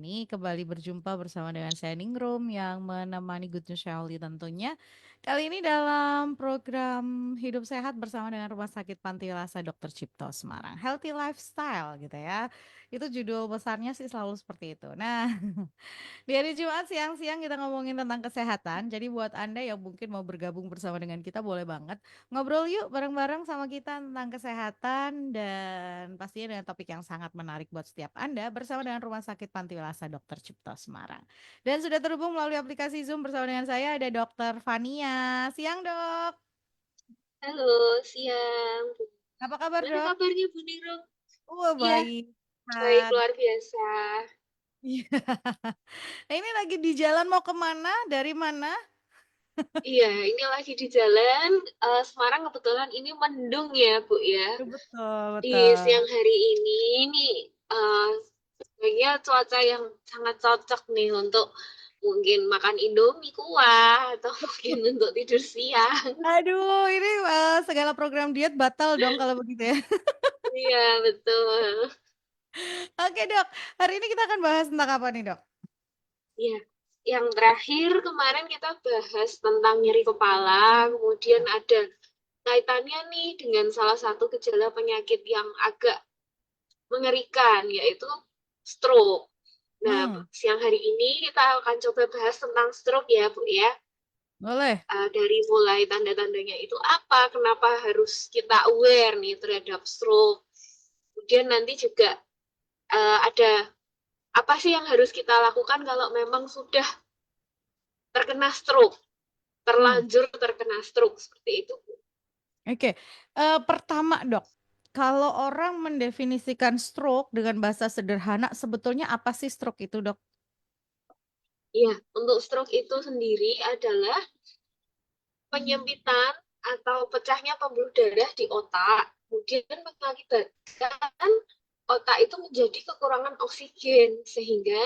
ini kembali berjumpa bersama dengan saya Ningrum yang menemani Good News Shirley tentunya. Kali ini dalam program Hidup Sehat bersama dengan Rumah Sakit Panti Lasa Dr. Cipto Semarang. Healthy Lifestyle gitu ya. Itu judul besarnya sih selalu seperti itu. Nah, di hari Jumat siang-siang kita ngomongin tentang kesehatan. Jadi buat Anda yang mungkin mau bergabung bersama dengan kita boleh banget. Ngobrol yuk bareng-bareng sama kita tentang kesehatan dan pastinya dengan topik yang sangat menarik buat setiap Anda bersama dengan Rumah Sakit Panti Lasa Dr. Cipto Semarang. Dan sudah terhubung melalui aplikasi Zoom bersama dengan saya ada Dr. Fania. Siang, Dok. Halo, siang. Apa kabar, Gimana Dok? kabarnya Bu Niro? Wah, Iya, baik. baik Sehat. luar biasa. Iya. Nah, ini lagi di jalan mau kemana? Dari mana? Iya, ini lagi di jalan. Semarang kebetulan ini mendung ya, Bu ya. Betul, Di betul. siang hari ini nih, sebenarnya cuaca yang sangat cocok nih untuk mungkin makan Indomie kuah atau mungkin untuk tidur siang. Aduh, ini segala program diet batal dong kalau begitu ya. Iya, betul. Oke dok, hari ini kita akan bahas tentang apa nih dok? Iya, yang terakhir kemarin kita bahas tentang nyeri kepala, kemudian ada kaitannya nih dengan salah satu gejala penyakit yang agak mengerikan, yaitu stroke. Nah, Hmm, siang hari ini kita akan coba bahas tentang stroke ya, Bu ya. boleh. Dari mulai tanda-tandanya itu apa, kenapa harus kita aware nih terhadap stroke. Kemudian nanti juga ada apa sih yang harus kita lakukan kalau memang sudah terkena stroke, Hmm, terlanjur terkena stroke seperti itu, Bu. oke. Pertama dok, kalau orang mendefinisikan stroke dengan bahasa sederhana, sebetulnya apa sih stroke itu dok? Ya, untuk stroke itu sendiri adalah penyempitan atau pecahnya pembuluh darah di otak, kemudian mengakibatkan otak itu menjadi kekurangan oksigen sehingga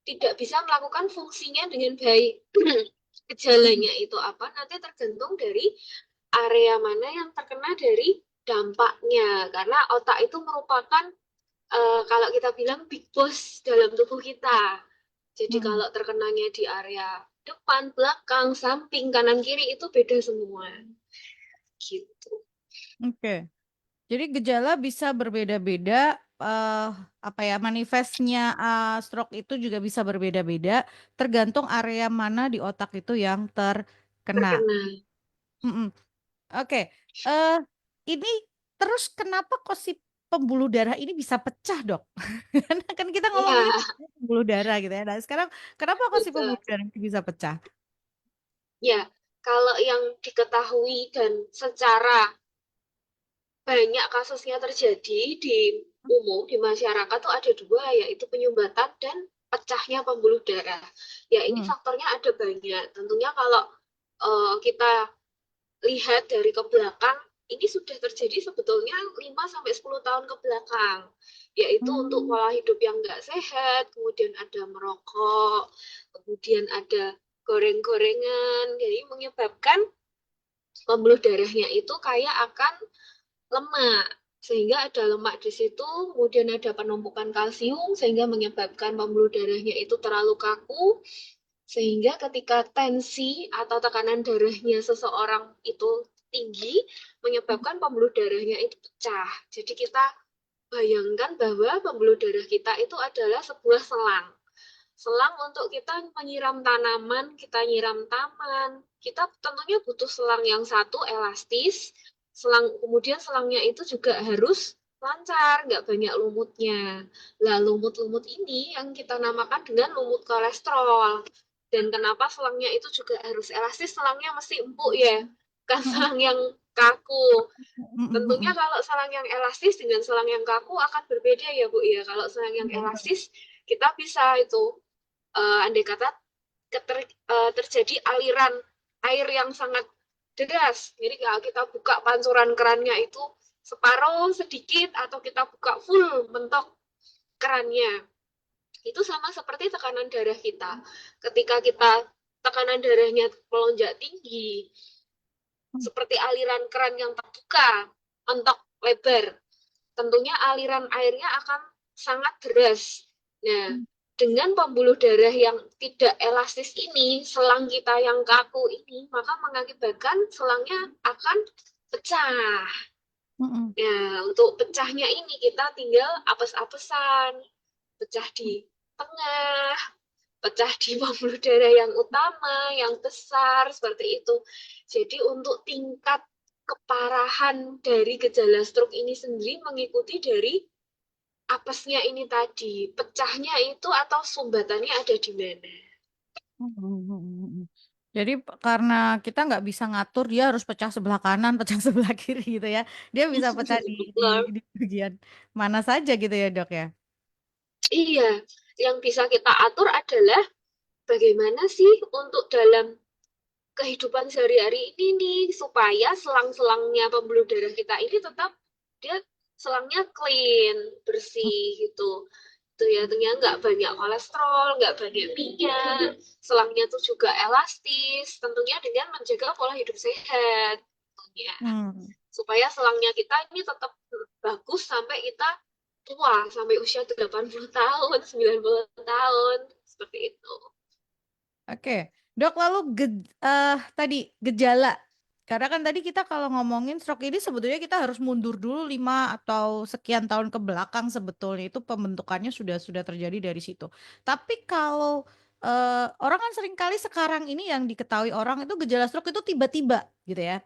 tidak bisa melakukan fungsinya dengan baik. Hmm, Gejalanya itu apa? Nanti tergantung dari area mana yang terkena dari dampaknya, karena otak itu merupakan kalau kita bilang big boss dalam tubuh kita. Jadi hmm, kalau terkenanya di area depan, belakang, samping, kanan, kiri itu beda semua. Gitu. oke. Jadi gejala bisa berbeda-beda. eh apa ya manifestnya stroke itu juga bisa berbeda-beda, tergantung area mana di otak itu yang terkena. Terkena. Mm-mm. Oke, eh ini terus kenapa kok si pembuluh darah ini bisa pecah, Dok? Karena kan kita Iya, ngomongin pembuluh darah gitu ya. Nah, sekarang kenapa kok si betul. pembuluh darah ini bisa pecah? Ya, kalau yang diketahui dan secara banyak kasusnya terjadi di umum, di masyarakat tuh ada dua, yaitu penyumbatan dan pecahnya pembuluh darah. Ya, ini Hmm. faktornya ada banyak. Tentunya kalau kita lihat dari ke belakang, ini sudah terjadi sebetulnya 5 sampai 10 tahun ke belakang, yaitu untuk Hmm. pola hidup yang nggak sehat, kemudian ada merokok, kemudian ada goreng-gorengan, jadi menyebabkan pembuluh darahnya itu kayak akan lemak, sehingga ada lemak di situ, kemudian ada penumpukan kalsium, sehingga menyebabkan pembuluh darahnya itu terlalu kaku, sehingga ketika tensi atau tekanan darahnya seseorang itu tinggi, menyebabkan pembuluh darahnya itu pecah. Jadi kita bayangkan bahwa pembuluh darah kita itu adalah sebuah selang. Selang untuk kita menyiram tanaman, kita nyiram taman. Kita tentunya butuh selang yang satu elastis, selang kemudian selangnya itu juga harus lancar, nggak banyak lumutnya. Lah lumut-lumut ini yang kita namakan dengan lumut kolesterol. Dan kenapa selangnya itu juga harus elastis? Selangnya mesti empuk ya, bukan Hmm. selang yang kaku. Hmm. Hmm. Tentunya Hmm. kalau selang yang elastis dengan selang yang kaku akan berbeda ya Bu ya. Kalau selang yang Hmm. elastis kita bisa itu andai kata terjadi aliran air yang sangat deras. Jadi kalau kita buka pancuran kerannya itu separuh sedikit atau kita buka full mentok kerannya. Itu sama seperti tekanan darah kita. Ketika kita tekanan darahnya melonjak tinggi, seperti aliran keran yang terbuka, mentok lebar, tentunya aliran airnya akan sangat deras. Nah, dengan pembuluh darah yang tidak elastis ini, selang kita yang kaku ini, maka mengakibatkan selangnya akan pecah. Mm-mm. Nah, untuk pecahnya ini kita tinggal apes-apesan, pecah di tengah, pecah di pembuluh darah yang utama, yang besar, seperti itu. Jadi untuk tingkat keparahan dari gejala stroke ini sendiri mengikuti dari apesnya ini tadi, pecahnya itu atau sumbatannya ada di mana. Mm-mm. Jadi karena kita nggak bisa ngatur dia harus pecah sebelah kanan, pecah sebelah kiri gitu ya. Dia bisa pecah Betul. di bagian mana saja gitu ya dok ya. Iya, yang bisa kita atur adalah bagaimana sih untuk dalam kehidupan sehari-hari ini nih supaya selang-selangnya pembuluh darah kita ini tetap dia selangnya clean, bersih gitu. Itu ya, tentunya nggak banyak kolesterol, nggak banyak minyak, selangnya tuh juga elastis, tentunya dengan menjaga pola hidup sehat, tentunya. Hmm. Supaya selangnya kita ini tetap bagus sampai kita tua, sampai usia 80 tahun, 90 tahun, seperti itu. Oke, dok lalu tadi gejala. Karena kan tadi kita kalau ngomongin stroke ini sebetulnya kita harus mundur dulu 5 atau sekian tahun ke belakang sebetulnya itu pembentukannya sudah terjadi dari situ. Tapi kalau orang kan sering kali sekarang ini yang diketahui orang itu gejala stroke itu tiba-tiba gitu ya.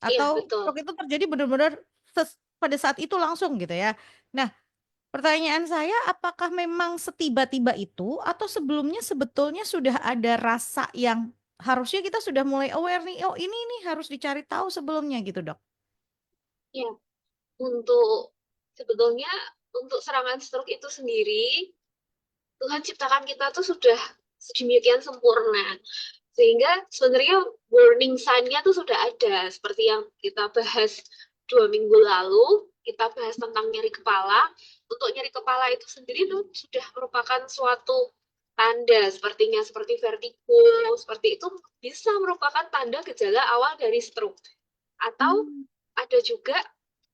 Iya, Atau betul. stroke itu terjadi benar-benar pada saat itu langsung gitu ya. Nah, pertanyaan saya, apakah memang setiba-tiba itu atau sebelumnya sebetulnya sudah ada rasa yang harusnya kita sudah mulai aware nih, oh ini nih harus dicari tahu sebelumnya gitu, Dok. Ya, untuk sebetulnya untuk serangan stroke itu sendiri, Tuhan ciptakan kita tuh sudah sedemikian sempurna. Sehingga sebenarnya warning sign-nya tuh sudah ada. Seperti yang kita bahas 2 minggu lalu, kita bahas tentang nyeri kepala. Untuk nyeri kepala itu sendiri tuh sudah merupakan suatu tanda sepertinya seperti vertigo, seperti itu bisa merupakan tanda gejala awal dari stroke. Atau Hmm. ada juga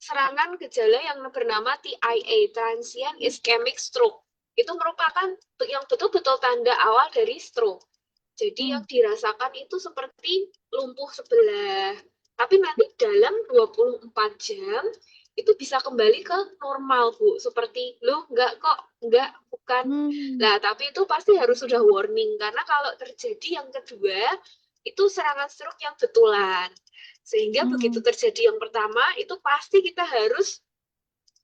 serangan gejala yang bernama TIA, Transient Ischemic Stroke. Itu merupakan yang betul-betul tanda awal dari stroke. Jadi Hmm. yang dirasakan itu seperti lumpuh sebelah. Tapi nanti dalam 24 jam itu bisa kembali ke normal, Bu. Seperti, loh, enggak kok, enggak, bukan. Hmm. Nah, tapi itu pasti harus sudah warning. Karena kalau terjadi yang kedua, itu serangan stroke yang betulan. Sehingga begitu Hmm. terjadi yang pertama, itu pasti kita harus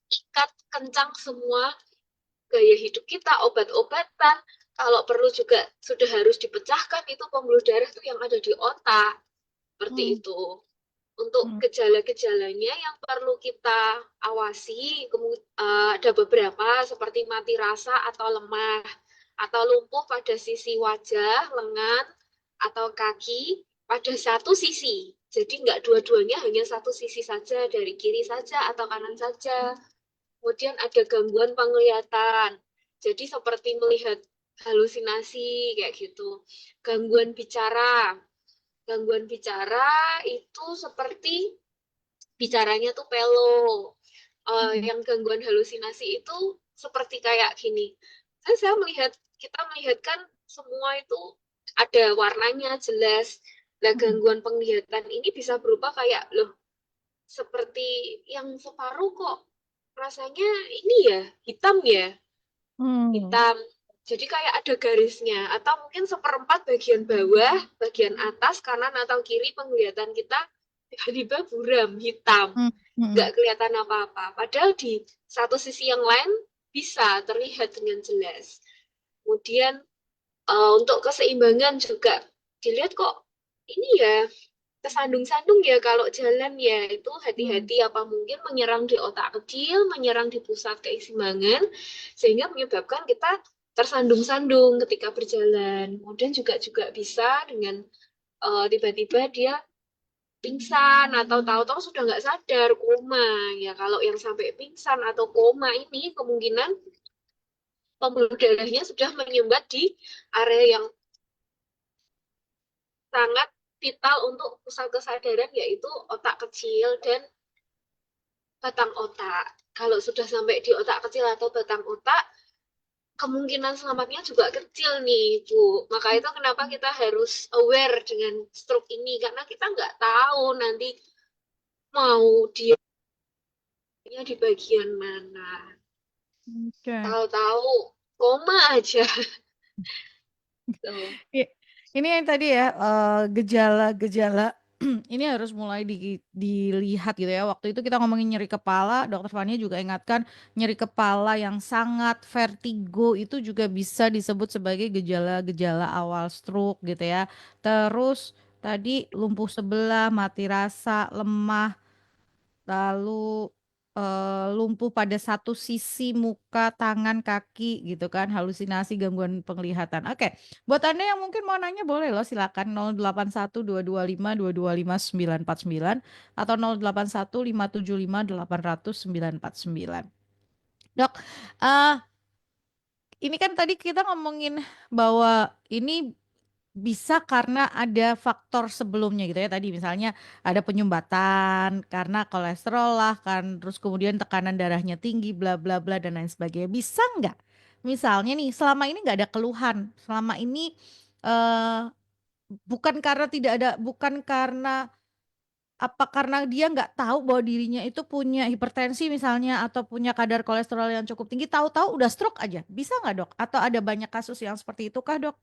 ikat kencang semua gaya hidup kita, obat-obatan, kalau perlu juga sudah harus dipecahkan itu pembuluh darah itu yang ada di otak, seperti Hmm. itu. Untuk Hmm. gejala-gejalanya yang perlu kita awasi, ada beberapa seperti mati rasa atau lemah, atau lumpuh pada sisi wajah, lengan, atau kaki pada satu sisi. Jadi nggak dua-duanya, hanya satu sisi saja, dari kiri saja atau kanan saja. Kemudian ada gangguan penglihatan. Jadi seperti melihat halusinasi kayak gitu. Gangguan bicara. Gangguan bicara itu seperti bicaranya tuh pelo. Hmm. Yang gangguan halusinasi itu seperti kayak gini. Kan saya melihat, kita melihat kan semua itu ada warnanya jelas. Nah, Hmm. gangguan penglihatan ini bisa berupa kayak, loh, seperti yang separuh kok rasanya ini ya, hitam ya, Hmm. hitam. Jadi kayak ada garisnya, atau mungkin seperempat bagian bawah, bagian atas, kanan atau kiri penglihatan kita tiba-tiba buram, hitam, Hmm. Hmm. nggak kelihatan apa-apa. Padahal di satu sisi yang lain bisa terlihat dengan jelas. Kemudian untuk keseimbangan juga dilihat kok ini ya kesandung-sandung ya kalau jalan ya itu Hmm. hati-hati apa mungkin menyerang di otak kecil, menyerang di pusat keseimbangan sehingga menyebabkan kita tersandung-sandung ketika berjalan. Kemudian juga bisa dengan tiba-tiba dia pingsan atau tahu-tahu sudah nggak sadar koma ya kalau yang sampai pingsan atau koma ini kemungkinan pembuluh darahnya sudah menyumbat di area yang sangat vital untuk pusat kesadaran yaitu otak kecil dan batang otak. Kalau sudah sampai di otak kecil atau batang otak, kemungkinan selamatnya juga kecil nih, Bu. Maka itu kenapa kita harus aware dengan stroke ini, karena kita nggak tahu nanti mau dia di bagian mana. Oke. Tahu-tahu koma aja. Tuh. Ini yang tadi ya, gejala-gejala ini harus mulai dilihat gitu ya. Waktu itu kita ngomongin nyeri kepala, Dokter Fania juga ingatkan nyeri kepala yang sangat vertigo itu juga bisa disebut sebagai gejala-gejala awal stroke gitu ya. Terus tadi lumpuh sebelah, mati rasa, lemah, lalu lumpuh pada satu sisi muka, tangan, kaki gitu kan, halusinasi, gangguan penglihatan. Oke, buat Anda yang mungkin mau nanya boleh loh silakan 081 225 225 949 atau 081 575 800 949. Dok, eh ini kan tadi kita ngomongin bahwa ini bisa karena ada faktor sebelumnya gitu ya tadi misalnya ada penyumbatan karena kolesterol lah kan terus kemudian tekanan darahnya tinggi bla bla bla dan lain sebagainya bisa nggak misalnya nih selama ini nggak ada keluhan selama ini eh bukan karena tidak ada bukan karena apa karena dia nggak tahu bahwa dirinya itu punya hipertensi misalnya atau punya kadar kolesterol yang cukup tinggi tahu-tahu udah stroke aja bisa nggak dok atau ada banyak kasus yang seperti itu kah dok?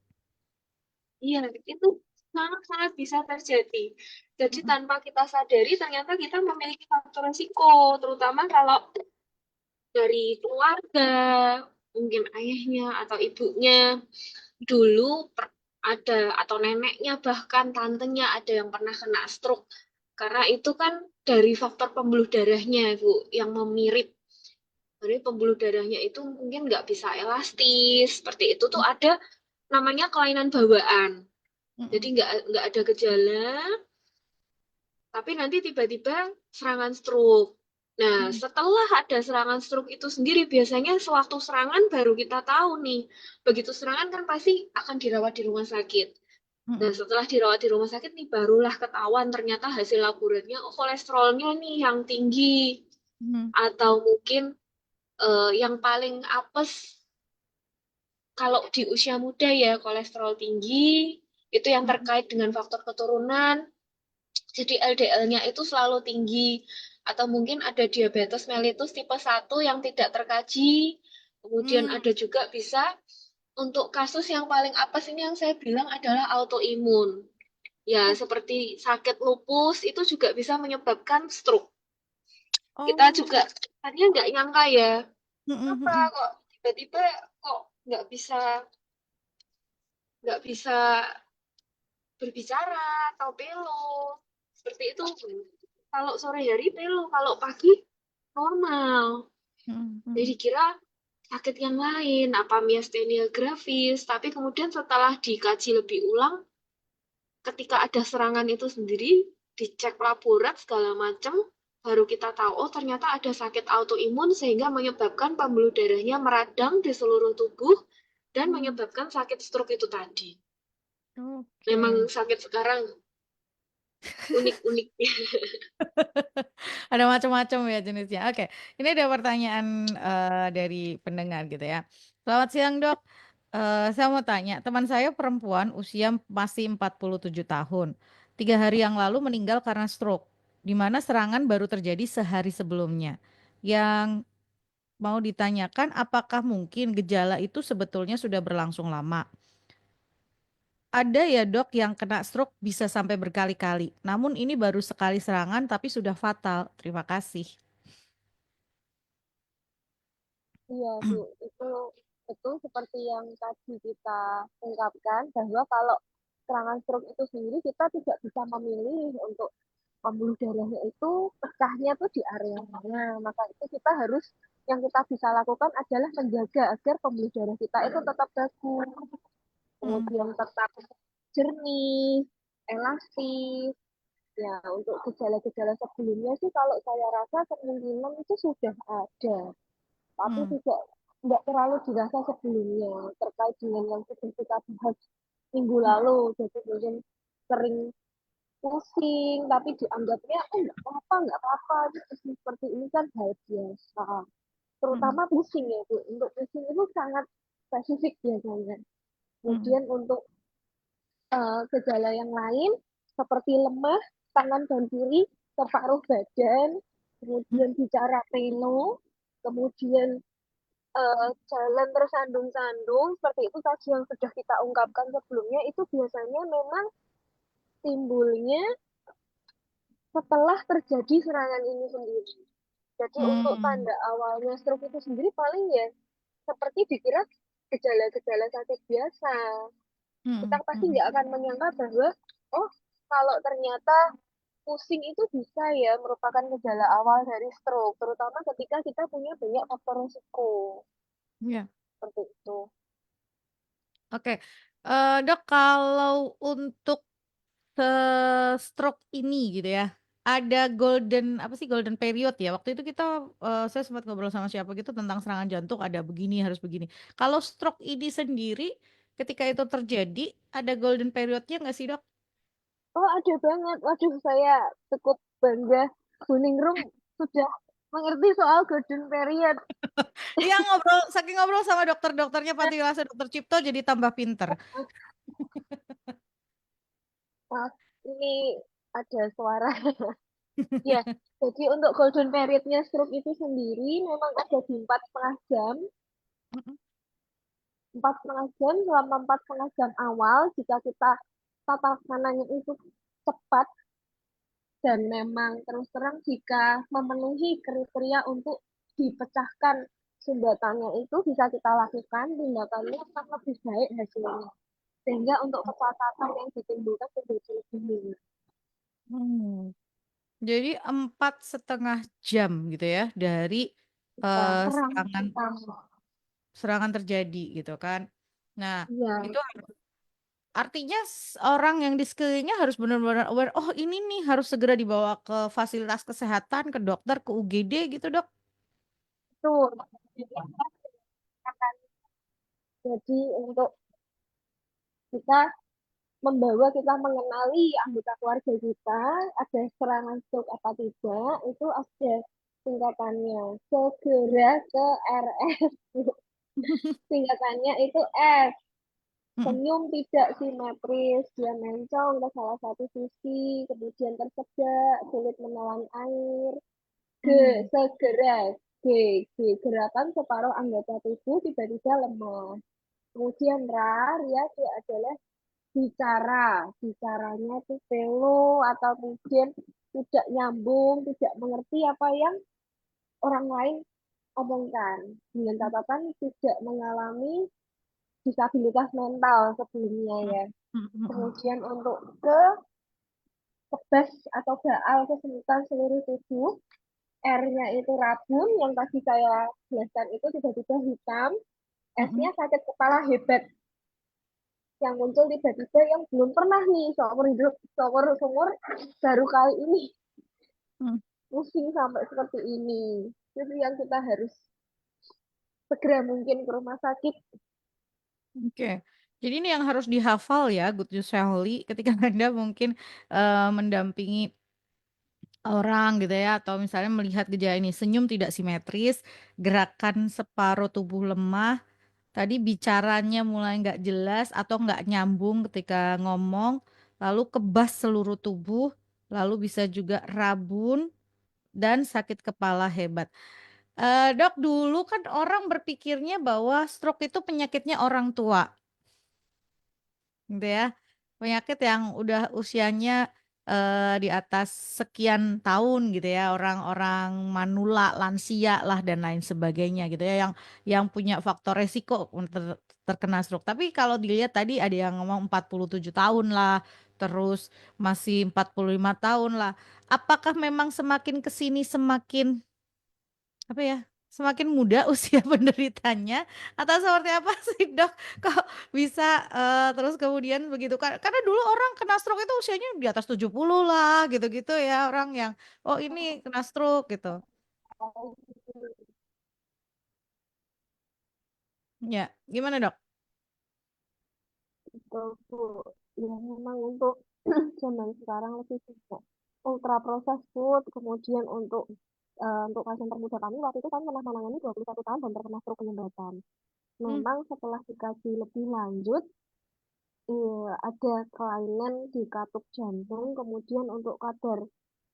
Iya, itu sangat-sangat bisa terjadi. Jadi Mm-mm. tanpa kita sadari ternyata kita memiliki faktor risiko, terutama kalau dari keluarga, mungkin ayahnya atau ibunya dulu ada atau neneknya bahkan tantenya ada yang pernah kena stroke. Karena itu kan dari faktor pembuluh darahnya, Bu, yang memirip. Jadi pembuluh darahnya itu mungkin nggak bisa elastis, seperti itu tuh ada namanya kelainan bawaan. Jadi Mm-mm. nggak ada gejala, tapi nanti tiba-tiba serangan stroke. Nah, Mm-mm. setelah ada serangan stroke itu sendiri, biasanya sewaktu serangan baru kita tahu nih. Begitu serangan kan pasti akan dirawat di rumah sakit. Nah, Mm-mm. setelah dirawat di rumah sakit nih, barulah ketahuan ternyata hasil laboratoriumnya, oh kolesterolnya nih yang tinggi. Mm-mm. Atau mungkin yang paling apes kalau di usia muda ya, kolesterol tinggi, itu yang Mm-mm. terkait dengan faktor keturunan. Jadi LDL-nya itu selalu tinggi. Atau mungkin ada diabetes mellitus tipe 1 yang tidak terkaji. Kemudian Mm. ada juga bisa untuk kasus yang paling apes ini yang saya bilang adalah autoimun. Ya, Oh, seperti sakit lupus itu juga bisa menyebabkan stroke. Kita oh, juga tadinya nggak nyangka ya, mm-mm, apa mm-mm, kok tiba-tiba kok nggak bisa nggak bisa berbicara atau pelo seperti itu. Kalau sore hari pelo, kalau pagi normal. mm-mm, Jadi mm-mm, kira sakit yang lain, apa miastenia gravis. Tapi kemudian setelah dikaji lebih ulang, ketika ada serangan itu sendiri, dicek laborat segala macam, baru kita tahu, oh ternyata ada sakit autoimun sehingga menyebabkan pembuluh darahnya meradang di seluruh tubuh dan mm. menyebabkan sakit stroke itu tadi. Memang Oke. sakit sekarang unik-unik. Ada macam-macam ya jenisnya. Oke, ini ada pertanyaan dari pendengar gitu ya. Selamat siang dok. Saya mau tanya, teman saya perempuan usia masih 47 tahun. 3 hari yang lalu meninggal karena stroke, di mana serangan baru terjadi sehari sebelumnya. Yang mau ditanyakan, apakah mungkin gejala itu sebetulnya sudah berlangsung lama? Ada ya dok yang kena stroke bisa sampai berkali-kali. Namun ini baru sekali serangan tapi sudah fatal. Terima kasih. Iya, Bu, itu betul seperti yang tadi kita ungkapkan bahwa kalau serangan stroke itu sendiri kita tidak bisa memilih untuk pembuluh darahnya itu pecahnya tuh di area mana. Maka itu kita harus yang kita bisa lakukan adalah menjaga agar pembuluh darah kita itu tetap bagus, Mm, kemudian tetap jernih, elastis. Ya, untuk gejala-gejala sebelumnya sih kalau saya rasa kemungkinan itu sudah ada tapi mm, tidak nggak terlalu dirasa sebelumnya terkait dengan yang sudah kita bahas minggu mm, lalu jadi mungkin sering pusing tapi dianggapnya nggak apa-apa seperti ini kan hal biasa mm, terutama pusing ya Bu untuk pusing itu sangat spesifik biasanya. Mm. Kemudian untuk gejala yang lain seperti lemah tangan dan kiri, separuh badan, kemudian bicara pelo, kemudian jalan tersandung-sandung, seperti itu tadi yang sudah kita ungkapkan sebelumnya, itu biasanya memang timbulnya setelah terjadi serangan ini sendiri. Jadi untuk Mm. tanda awalnya stroke itu sendiri paling ya seperti dikira gejala-gejala sakit biasa. Kita Mm. pasti Mm. nggak akan menyangka bahwa, oh kalau ternyata pusing itu bisa ya merupakan gejala awal dari stroke, terutama ketika kita punya banyak faktor risiko. Ya. Seperti itu. Oke. Dok, kalau untuk stroke ini gitu ya, ada apa sih golden period ya? Waktu itu saya sempat ngobrol sama siapa gitu tentang serangan jantung, ada begini, harus begini. Kalau stroke ini sendiri, ketika itu terjadi, ada golden periodnya nggak sih, Dok? Oh, ada banget. Waduh, saya cukup bangga. Kuning Room sudah mengerti soal golden period. Iya, saking ngobrol sama dokter-dokternya Panti Rasa Dokter Cipto jadi tambah pinter. Wah, ini ada suara. Ya, jadi untuk golden periodnya stroke itu sendiri memang ada di 4,5 jam. Mm-mm. 4,5 jam, selama 4,5 jam awal, jika kita tata kanannya itu cepat dan memang terus terang jika memenuhi kriteria untuk dipecahkan sumbatannya itu bisa kita lakukan tindakannya akan lebih baik hasilnya. Sehingga untuk kecacatan yang ditimbulkan menjadi lebih minim. Hmm. Jadi 4,5 jam gitu ya dari Ya, eh, terang serangan pertama. serangan terjadi gitu kan. Nah, Iya, itu artinya orang yang di sekelilingnya harus benar-benar aware. Oh, ini nih harus segera dibawa ke fasilitas kesehatan, ke dokter, ke UGD gitu, Dok. betul. Jadi untuk kita kita mengenali anggota keluarga kita, ada serangan stroke apa tidak, itu ada tingkatannya. Segera ke RS. Singkatannya itu S. Mm-mm. Senyum tidak simetris, dia mencong ke salah satu sisi, kemudian tersedak, sulit menelan air. G. Mm. Segera. G. Gerakan separuh anggota tubuh tiba-tiba lemah. Kemudian ya, dia adalah bicara. Bicaranya itu pelo atau mungkin tidak nyambung, tidak mengerti apa yang orang lain omongkan. Dengan catatan tidak mengalami disabilitas mental sebelumnya ya. Mm-mm. Kemudian untuk kebas atau baal kesemutan seluruh tubuh, R-nya itu rabun, yang tadi saya jelaskan itu tiba-tiba hitam, S-nya Mm-mm. sakit kepala hebat, yang muncul tiba-tiba yang belum pernah nih seumur hidup, seumur umur baru kali ini Mm. pusing sampai seperti ini. Jadi yang kita harus segera mungkin ke rumah sakit. Oke. Jadi ini yang harus dihafal ya, Good News Family, ketika Anda mungkin mendampingi orang gitu ya, atau misalnya melihat gejala ini, senyum tidak simetris, gerakan separuh tubuh lemah, tadi bicaranya mulai nggak jelas atau nggak nyambung ketika ngomong, lalu kebas seluruh tubuh, lalu bisa juga rabun dan sakit kepala hebat. Dok, dulu kan orang berpikirnya bahwa stroke itu penyakitnya orang tua, gitu ya. Penyakit yang udah usianya di atas sekian tahun gitu ya, orang-orang manula, lansia lah dan lain sebagainya gitu ya, yang punya faktor resiko untuk terkena stroke. Tapi kalau dilihat tadi ada yang ngomong 47 tahun lah, terus masih 45 tahun lah. Apakah memang semakin kesini semakin apa ya? Semakin muda usia penderitanya atau seperti apa sih, Dok? Kok bisa terus kemudian begitu kan? Karena dulu orang kena stroke itu usianya di atas 70 lah, gitu-gitu ya, orang yang oh ini kena stroke gitu. Ya, gimana, Dok? Itu ya memang untuk zaman sekarang lebih banyak ultra processed food, kemudian untuk pasien termuda kami waktu itu kan pernah menangani 21 tahun dan terkena stroke penyumbatan. Memang setelah dikaji lebih lanjut, ada kelainan di katup jantung, kemudian untuk kadar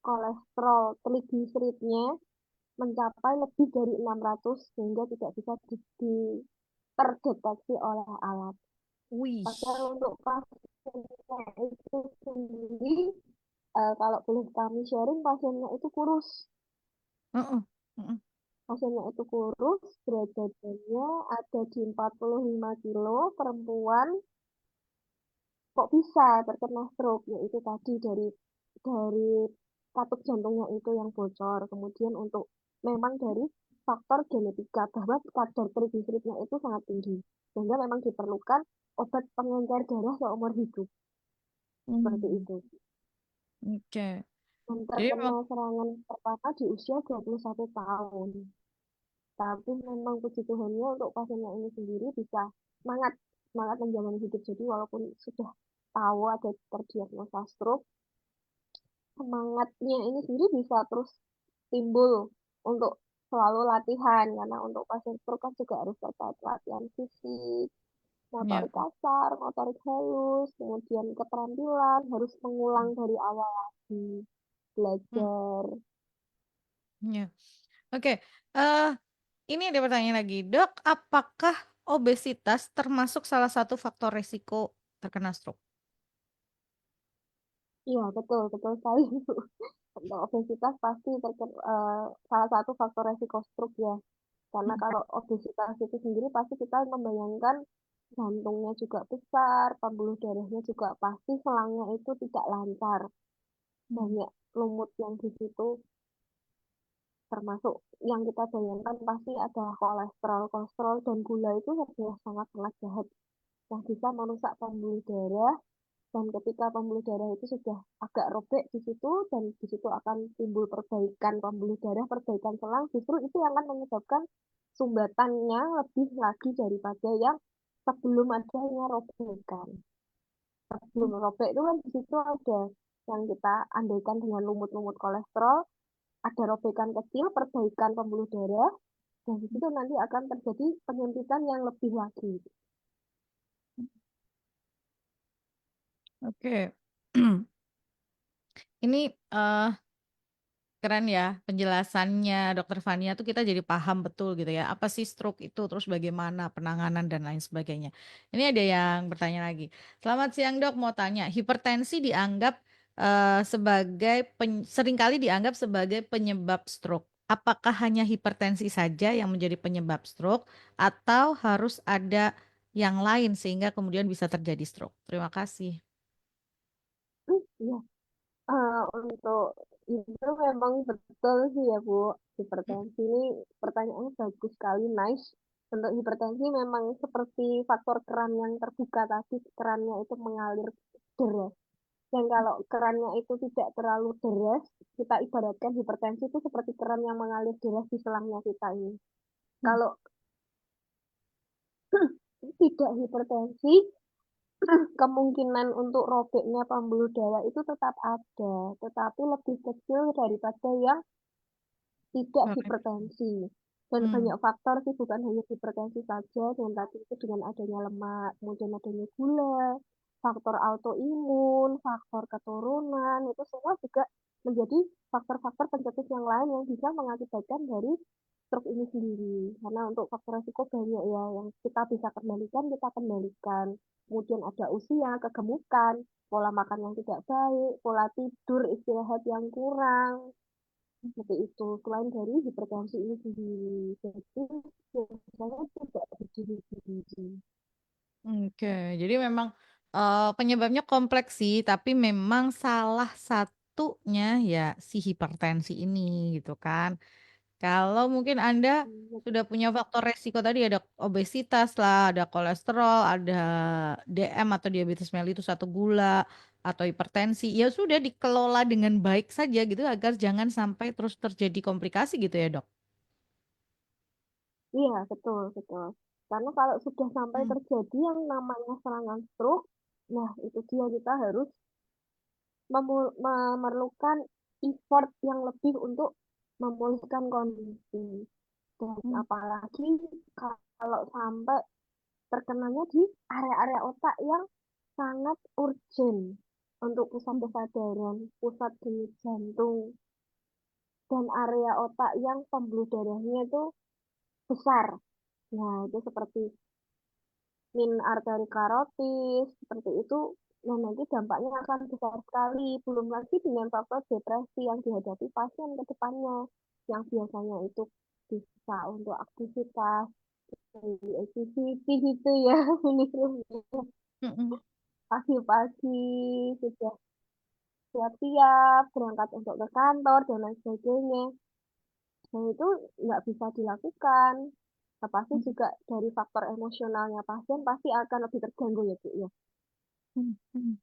kolesterol trigliseridnya mencapai lebih dari 600 sehingga tidak bisa terdeteksi oleh alat. Wih. Padahal untuk pasiennya itu sendiri, kalau boleh kami sharing, pasiennya itu kurus. Heeh, heeh. Pasiennya itu kurus, berat badannya ada di 45 kilo, perempuan, kok bisa terkena stroke, yaitu tadi dari katup jantungnya itu yang bocor. Kemudian untuk memang dari faktor genetika bahwa kadar trigliseridnya itu sangat tinggi, sehingga memang diperlukan obat pengencer darah seumur hidup seperti Hmm, itu. oke. Dan Jadi terkena memang serangan pertama di usia 21 tahun. Tapi memang puji Tuhannya untuk pasiennya ini sendiri bisa semangat semangat menjalani hidup. Jadi walaupun sudah tahu ada terdiagnosa stroke, semangatnya ini sendiri bisa terus timbul untuk selalu latihan karena untuk pasien stroke kan juga harus terkait latihan fisik, ya, motorik kasar, motorik halus, kemudian keterampilan harus mengulang dari awal lagi, hmm, belajar. ya. Oke. eh ini ada pertanyaan lagi, Dok. Apakah obesitas termasuk salah satu faktor resiko terkena stroke? Iya, betul, betul sekali. Untuk obesitas pasti salah satu faktor resiko stroke ya. Karena Hmm, kalau obesitas itu sendiri pasti kita membayangkan jantungnya juga besar, pembuluh darahnya juga pasti selangnya itu tidak lancar. hmm, Banyak lumut yang di situ, termasuk yang kita bayangkan pasti ada kolesterol. Kolesterol dan gula itu adalah sangat-sangat jahat yang bisa merusak pembuluh darah, dan ketika pembuluh darah itu sudah agak robek di situ dan di situ akan timbul perbaikan pembuluh darah, perbaikan selang, justru itu yang akan menyebabkan sumbatannya lebih lagi daripada yang sebelum adanya robekan. Sebelum robek itu kan di situ ada yang kita andaikan dengan lumut-lumut kolesterol, ada robekan kecil, perbaikan pembuluh darah, dan di situ nanti akan terjadi penyempitan yang lebih lagi. oke. Ini keren ya penjelasannya Dokter Fania tuh kita jadi paham betul gitu ya. Apa sih stroke itu, terus bagaimana penanganan dan lain sebagainya. Ini ada yang bertanya lagi. Selamat siang Dok, mau tanya, hipertensi dianggap sebagai seringkali dianggap sebagai penyebab stroke. Apakah hanya hipertensi saja yang menjadi penyebab stroke atau harus ada yang lain sehingga kemudian bisa terjadi stroke? Terima kasih. Ya, untuk itu memang betul sih ya Bu. Hipertensi ini pertanyaannya bagus sekali, nice. Untuk hipertensi memang seperti faktor keran yang terbuka tadi, kerannya itu mengalir deras. Dan kalau kerannya itu tidak terlalu deras, kita ibaratkan hipertensi itu seperti keran yang mengalir deras di selangnya kita ini. Kalau tidak hipertensi, kemungkinan untuk robeknya pembuluh darah itu tetap ada, tetapi lebih kecil daripada yang tidak Oke. hipertensi. Dan Hmm. banyak faktor sih, bukan hanya hipertensi saja, dan tadi itu dengan adanya lemak, kemudian adanya gula, faktor autoimun, faktor keturunan, itu semua juga menjadi faktor-faktor pencetus yang lain yang bisa mengakibatkan dari stroke ini sendiri. Karena untuk faktor resiko banyak ya, yang kita bisa kendalikan, kita kendalikan. Kemudian ada usia, kegemukan, pola makan yang tidak baik, pola tidur, istirahat yang kurang, seperti itu. Selain dari hipertensi ini sendiri, jadi biasanya tidak berdiri-diri. Oke, jadi memang penyebabnya kompleks sih, tapi memang salah satunya ya si hipertensi ini gitu kan. Kalau mungkin Anda sudah punya faktor resiko tadi ada obesitas lah, ada kolesterol, ada DM atau diabetes mellitus atau gula atau hipertensi, ya sudah dikelola dengan baik saja gitu agar jangan sampai terus terjadi komplikasi gitu ya, Dok. Iya, betul, betul. Karena kalau sudah sampai Hmm. terjadi yang namanya serangan stroke, nah itu dia kita harus memerlukan effort yang lebih untuk memulihkan kondisi. Dan Hmm. apalagi kalau sampai terkenanya di area-area otak yang sangat urgent untuk pusat Hmm. kesadaran, pusat denyut jantung, dan area otak yang pembuluh darahnya itu besar. Nah, itu seperti min arteri karotis, seperti itu. Nah, nanti dampaknya akan besar sekali. Belum lagi dengan faktor depresi yang dihadapi pasien ke depannya, yang biasanya itu bisa untuk aktivitas, activity gitu ya, ini Mm-mm. pagi-pagi sudah siap-siap berangkat untuk ke kantor dan lain sebagainya. Nah, itu nggak bisa dilakukan. Nah, pasti juga dari faktor emosionalnya pasien pasti akan lebih terganggu ya, Bu, ya. Mm-mm.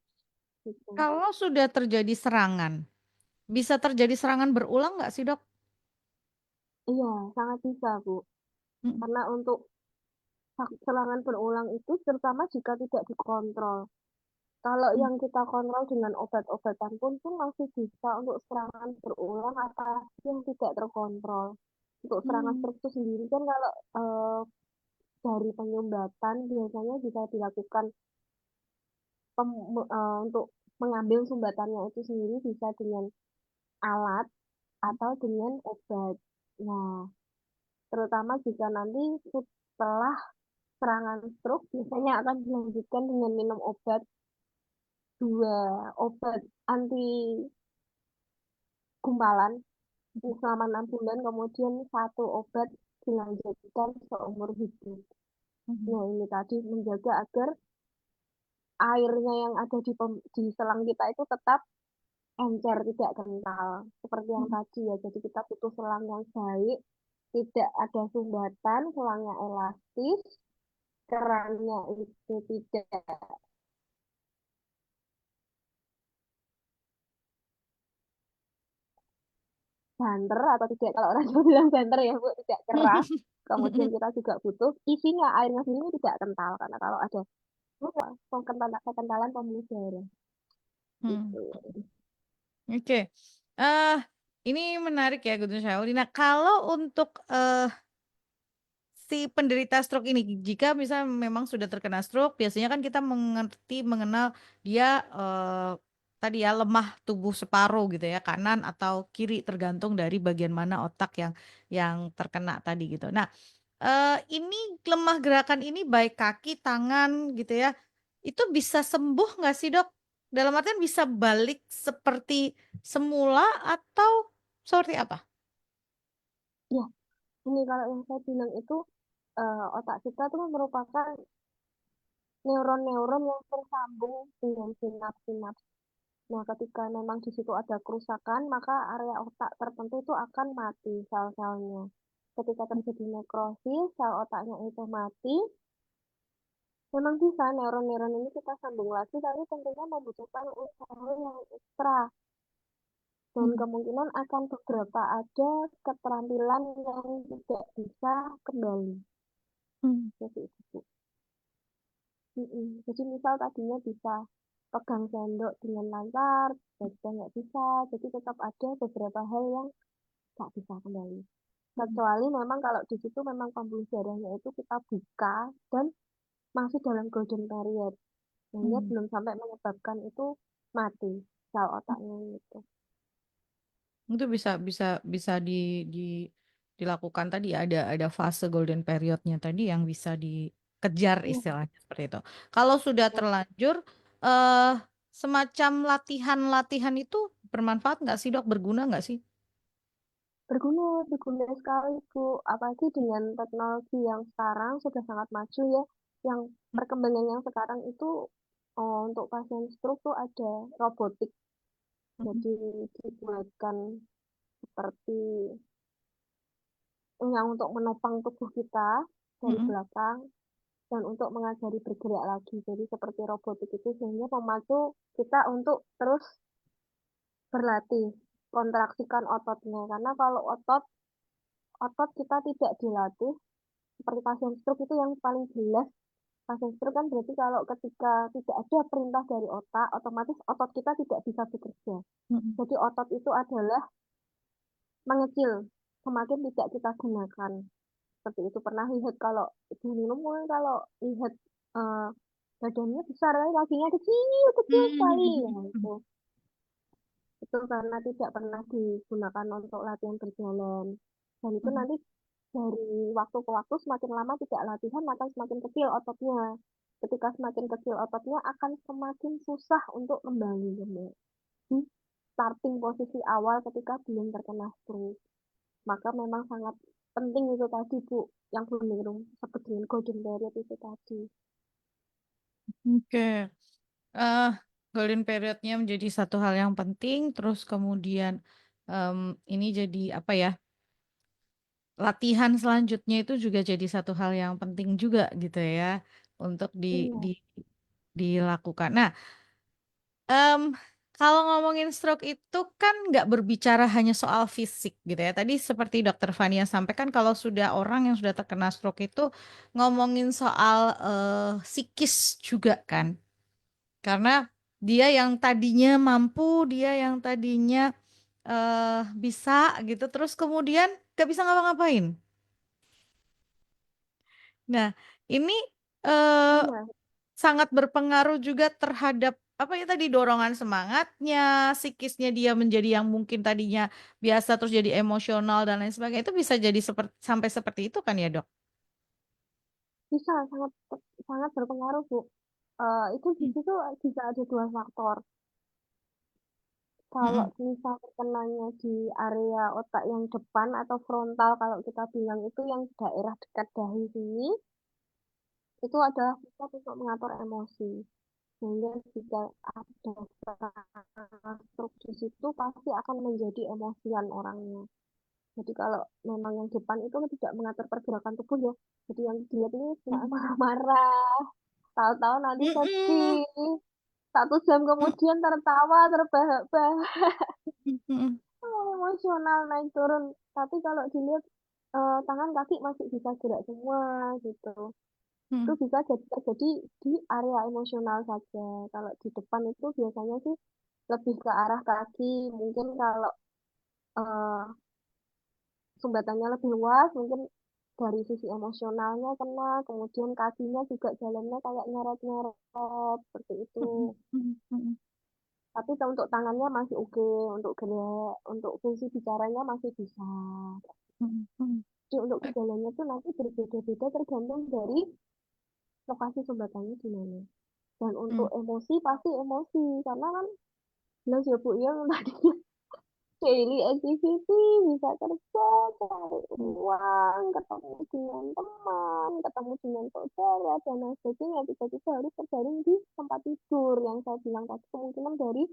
Gitu. Kalau sudah terjadi serangan, bisa terjadi serangan berulang nggak sih, Dok? Iya, sangat bisa, Bu. Mm-mm. Karena untuk serangan berulang itu terutama jika tidak dikontrol. Kalau yang kita kontrol dengan obat-obatan pun masih bisa untuk serangan berulang apalagi yang tidak terkontrol. Untuk serangan Mm. stroke itu sendiri kan kalau dari penyumbatan biasanya bisa dilakukan untuk mengambil sumbatannya itu sendiri bisa dengan alat atau dengan obat. Nah, terutama jika nanti setelah serangan stroke biasanya akan dilanjutkan dengan minum obat, dua obat anti gumpalan selama 6 bulan, kemudian satu obat dilanjutkan seumur hidup. Mm. Nah, ini tadi menjaga agar airnya yang ada di selang kita itu tetap encer, tidak kental. Seperti yang Mm. tadi ya, jadi kita butuh selang yang baik, tidak ada sumbatan, selangnya elastis, kerannya itu tidak banter atau tidak, kalau orang Jawa bilang banter ya Bu, tidak keras. Kemudian kita juga butuh isinya, airnya sendiri tidak kental, karena kalau ada kekentalan pembuluh darah Mm. gitu. Oke. eh ini menarik ya, Guntur Syauli. Nah, kalau untuk si penderita stroke ini, jika misalnya memang sudah terkena stroke, biasanya kan kita mengenal dia tadi ya lemah tubuh separuh gitu ya, kanan atau kiri tergantung dari bagian mana otak yang terkena tadi gitu. Nah, ini lemah gerakan ini baik kaki, tangan gitu ya, itu bisa sembuh nggak sih, Dok? Dalam artian bisa balik seperti semula atau seperti apa? Ya, ini kalau yang saya bilang itu otak kita itu merupakan neuron-neuron yang tersambung dengan sinaps-sinaps. Nah, ketika memang di situ ada kerusakan, maka area otak tertentu itu akan mati sel-selnya. Ketika terjadi nekrosis, sel otaknya itu mati, memang bisa neuron-neuron ini kita sambung lagi, tapi tentunya membutuhkan usaha yang ekstra. Dan Hmm. kemungkinan akan beberapa ada keterampilan yang tidak bisa kembali. Hmm. Jadi itu. Jadi misal tadinya bisa pegang sendok dengan lancar, jadi nggak bisa. Jadi tetap ada beberapa hal yang nggak bisa kembali. Hmm. Kecuali memang kalau di situ memang pembuluh darahnya itu kita buka dan masih dalam golden period. Sehingga Hmm. belum sampai menyebabkan itu mati sel otaknya itu. Itu bisa bisa bisa di dilakukan tadi ya, ada fase golden periodnya tadi yang bisa dikejar Iya, istilahnya seperti itu. Kalau sudah iya. terlanjur eh semacam latihan-latihan itu bermanfaat nggak sih, Dok? Berguna nggak sih? Berguna sekali, Bu. Apalagi dengan teknologi yang sekarang sudah sangat maju ya. Yang perkembangan yang sekarang itu untuk pasien stroke tuh ada robotik. Hmm. Jadi dibuatkan seperti yang untuk menopang tubuh kita dari Hmm. belakang dan untuk mengajari bergerak lagi. Jadi seperti robotik itu sehingga memacu kita untuk terus berlatih, kontraksikan ototnya. Karena kalau otot kita tidak dilatih, seperti pasien stroke itu yang paling jelas. Pasien stroke kan berarti kalau ketika tidak ada perintah dari otak, otomatis otot kita tidak bisa bekerja. Hmm. Jadi otot itu adalah mengecil, semakin tidak kita gunakan. seperti itu. Pernah lihat kalau ibu minum mungkin kalau lihat eh, badannya besar, tapi kakinya kecil, kecil sekali. Nah, itu karena tidak pernah digunakan untuk latihan berjalan. Dan itu nanti dari waktu ke waktu semakin lama tidak latihan maka semakin kecil ototnya. Ketika semakin kecil ototnya akan semakin susah untuk kembali di starting posisi awal ketika belum terkena stroke. Maka memang sangat penting itu tadi Bu, yang Bu Ningrum sebut dengan golden period itu tadi. Oke. eh Golden periodnya menjadi satu hal yang penting, terus kemudian em, ini jadi apa ya? Latihan selanjutnya itu juga jadi satu hal yang penting juga gitu ya untuk Iya, dilakukan. Nah, em, kalau ngomongin stroke itu kan nggak berbicara hanya soal fisik gitu ya. Tadi seperti Dokter Fania sampaikan kalau sudah orang yang sudah terkena stroke itu ngomongin soal psikis juga kan. Karena dia yang tadinya mampu, dia yang tadinya bisa gitu, terus kemudian gak bisa ngapa-ngapain. Nah, ini eh, iya, sangat berpengaruh juga terhadap apa ya tadi dorongan semangatnya, psikisnya dia menjadi yang mungkin tadinya biasa terus jadi emosional dan lain sebagainya. Itu bisa jadi seperti sampai seperti itu kan ya, Dok? bisa sangat sangat berpengaruh Bu. Itu di Hmm. situ bisa ada dua faktor. Kalau Mm-mm. misal terkenanya di area otak yang depan atau frontal, kalau kita bilang itu yang daerah dekat dahi sini, itu adalah pusat untuk mengatur emosi. Sehingga jika ada serangan stroke di situ, pasti akan menjadi emosian orangnya. Jadi kalau memang yang depan itu tidak mengatur pergerakan tubuh ya, jadi yang dilihat ini cuma marah-marah, tahu-tahu nanti Mm-mm. sedih, 1 jam kemudian tertawa, terbahak-bahak. Mm-mm. Emosional naik turun. Tapi kalau dilihat tangan kaki masih bisa gerak semua gitu. Itu Mm-mm. bisa jadi terjadi di area emosional saja. Kalau di depan itu biasanya sih lebih ke arah kaki. Mungkin kalau eh, sumbatannya lebih luas, mungkin dari sisi emosionalnya kena, kemudian kakinya juga jalannya kayak nyeret-nyeret seperti itu. Mm-mm. Tapi untuk tangannya masih oke, untuk gerak, untuk fungsi bicaranya masih bisa. Mm-mm. Jadi untuk gejalanya tuh nanti berbeda-beda tergantung dari lokasi sumbatannya di mana. Dan untuk Mm-mm. emosi pasti emosi karena kan jelas ya Bu ya tadi daily activity bisa kerja, cari uang, ketemu dengan teman, ketemu dengan saudara dan lain sebagainya. Tiba-tiba harus terjaring di tempat tidur yang saya bilang tadi kemungkinan dari